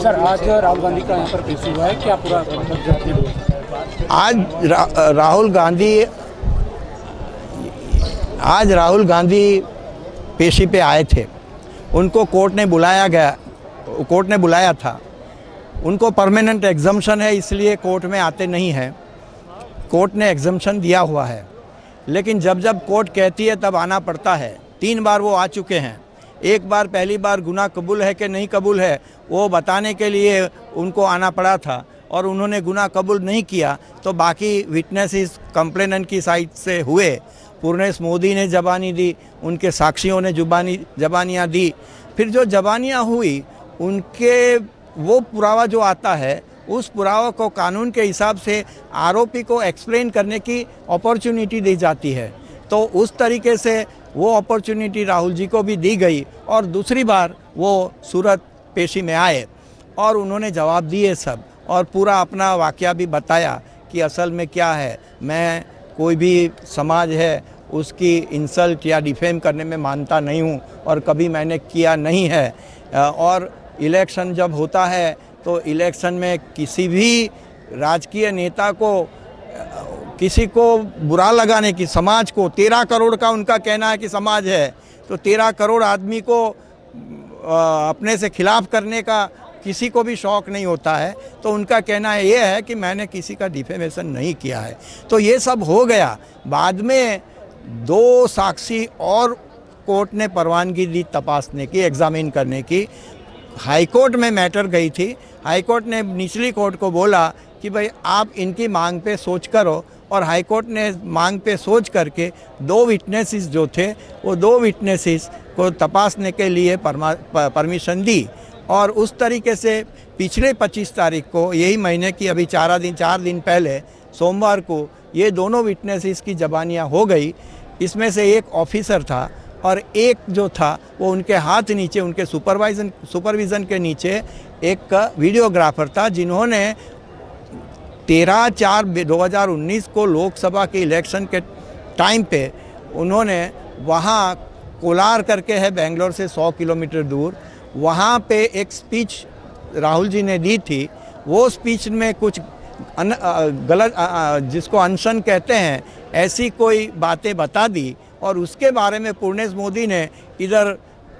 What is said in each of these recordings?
Sir, आज राहुल गांधी का यहाँ पर पेशी हुआ है, क्या पूरा आज राहुल गांधी पेशी पे आए थे। उनको कोर्ट ने बुलाया था। उनको परमानेंट एग्जम्पशन है, इसलिए कोर्ट में आते नहीं हैं। कोर्ट ने एग्जम्पशन दिया हुआ है, लेकिन जब जब कोर्ट कहती है तब आना पड़ता है। 3 बार वो आ चुके हैं। एक बार पहली बार गुनाह कबूल है कि नहीं कबूल है वो बताने के लिए उनको आना पड़ा था, और उन्होंने गुनाह कबूल नहीं किया तो बाकी विटनेसेस कंप्लेनेंट की साइड से हुए। पूर्णेश मोदी ने ज़बानी दी, उनके साक्षियों ने ज़बानियाँ दी। फिर जो ज़बानियाँ हुई उनके वो पुरावा जो आता है, उस पुरावा को कानून के हिसाब से आरोपी को एक्सप्लेन करने की अपॉर्चुनिटी दी जाती है। तो उस तरीके से वो अपॉर्चुनिटी राहुल जी को भी दी गई, और दूसरी बार वो सूरत पेशी में आए और उन्होंने जवाब दिए सब, और पूरा अपना वाकया भी बताया कि असल में क्या है। मैं कोई भी समाज है उसकी इंसल्ट या डिफेम करने में मानता नहीं हूँ, और कभी मैंने किया नहीं है। और इलेक्शन जब होता है तो इलेक्शन में किसी भी राजकीय नेता को किसी को बुरा लगाने की, समाज को 13 करोड़ का उनका कहना है कि समाज है, तो 13 करोड़ आदमी को अपने से खिलाफ करने का किसी को भी शौक़ नहीं होता है। तो उनका कहना ये है कि मैंने किसी का डिफेमेशन नहीं किया है। तो ये सब हो गया। बाद में 2 साक्षी और कोर्ट ने परवानगी दी तपासने की, एग्जामिन करने की। हाईकोर्ट में मैटर गई थी। हाईकोर्ट ने निचली कोर्ट को बोला कि भाई आप इनकी मांग पे सोच करो, और हाईकोर्ट ने मांग पे सोच करके 2 विटनेसेस जो थे वो 2 विटनेसेस को तपासने के लिए परमिशन दी। और उस तरीके से पिछले 25 तारीख को, यही महीने की अभी 4 दिन पहले सोमवार को, ये दोनों विटनेसेस की ज़बानियाँ हो गई। इसमें से एक ऑफिसर था और एक जो था वो उनके हाथ नीचे, उनके सुपरविज़न के नीचे एक वीडियोग्राफर था, जिन्होंने 13/4/2019 को लोकसभा के इलेक्शन के टाइम पे उन्होंने वहाँ कोलार करके है बेंगलोर से 100 किलोमीटर दूर, वहाँ पे एक स्पीच राहुल जी ने दी थी। वो स्पीच में कुछ गलत, जिसको अनशन कहते हैं, ऐसी कोई बातें बता दी, और उसके बारे में पूर्णेश मोदी ने इधर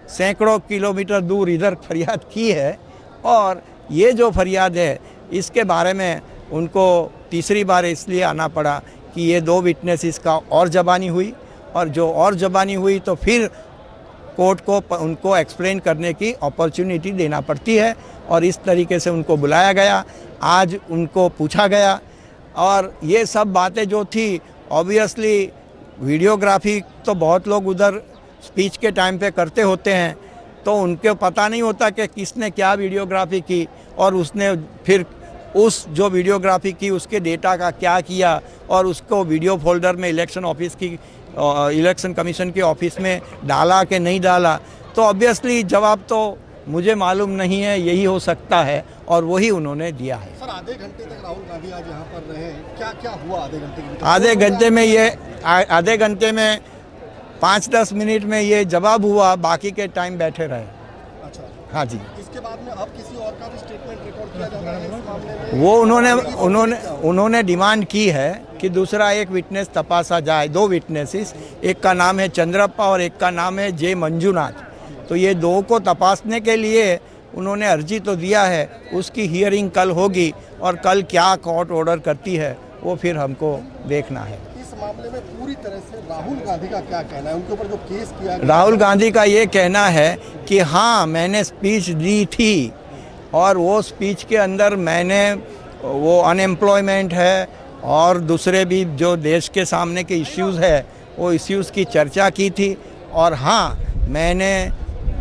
सैकड़ों किलोमीटर दूर इधर फरियाद की है। और ये जो फरियाद है इसके बारे में उनको तीसरी बार इसलिए आना पड़ा कि ये 2 विटनेसेस का और ज़बानी हुई, और जो और ज़बानी हुई तो फिर कोर्ट को उनको एक्सप्लेन करने की अपॉर्चुनिटी देना पड़ती है, और इस तरीके से उनको बुलाया गया। आज उनको पूछा गया, और ये सब बातें जो थी, ऑब्वियसली वीडियोग्राफी तो बहुत लोग उधर स्पीच के टाइम पे करते होते हैं, तो उनको पता नहीं होता कि किसने क्या वीडियोग्राफी की, और उसने फिर उस जो वीडियोग्राफी की उसके डेटा का क्या किया, और उसको वीडियो फोल्डर में इलेक्शन कमीशन के ऑफिस में डाला कि नहीं डाला। तो ऑब्वियसली जवाब तो मुझे मालूम नहीं है, यही हो सकता है, और वही उन्होंने दिया है। सर, आधे घंटे तक राहुल गांधी आज यहाँ पर रहे, क्या हुआ आधे घंटे के? आधे घंटे में 5-10 मिनट में ये जवाब हुआ, बाकी के टाइम बैठे रहे। अच्छा, हाँ जी। इसके बाद में अब किसी और का भी स्टेटमेंट रिकॉर्ड किया जा रहा है इस मामले में? वो उन्होंने डिमांड की है कि दूसरा एक विटनेस तपासा जाए, 2 विटनेसेस, एक का नाम है चंद्रप्पा और एक का नाम है जे मंजुनाथ। तो ये 2 को तपासने के लिए उन्होंने अर्जी तो दिया है, उसकी हियरिंग कल होगी, और कल क्या कोर्ट ऑर्डर करती है वो फिर हमको देखना है। इस मामले में पूरी तरह से राहुल गांधी का क्या कहना है? उनके ऊपर जो केस किया गया, राहुल गांधी का ये कहना है कि हाँ, मैंने स्पीच दी थी, और वो स्पीच के अंदर मैंने वो अनएम्प्लॉयमेंट है और दूसरे भी जो देश के सामने के इश्यूज़ है वो इश्यूज़ की चर्चा की थी। और हाँ, मैंने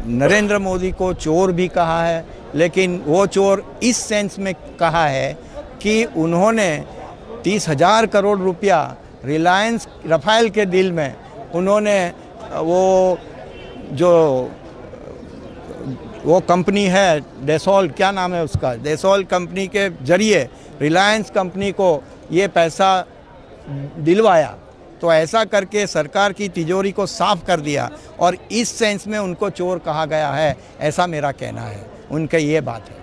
नरेंद्र मोदी को चोर भी कहा है, लेकिन वो चोर इस सेंस में कहा है कि उन्होंने 30,000 करोड़ रुपया रिलायंस रफाल के डील में उन्होंने वो कंपनी है डेसॉल, क्या नाम है उसका, डेसॉल कंपनी के जरिए रिलायंस कंपनी को ये पैसा दिलवाया। तो ऐसा करके सरकार की तिजोरी को साफ कर दिया, और इस सेंस में उनको चोर कहा गया है, ऐसा मेरा कहना है। उनका ये बात है।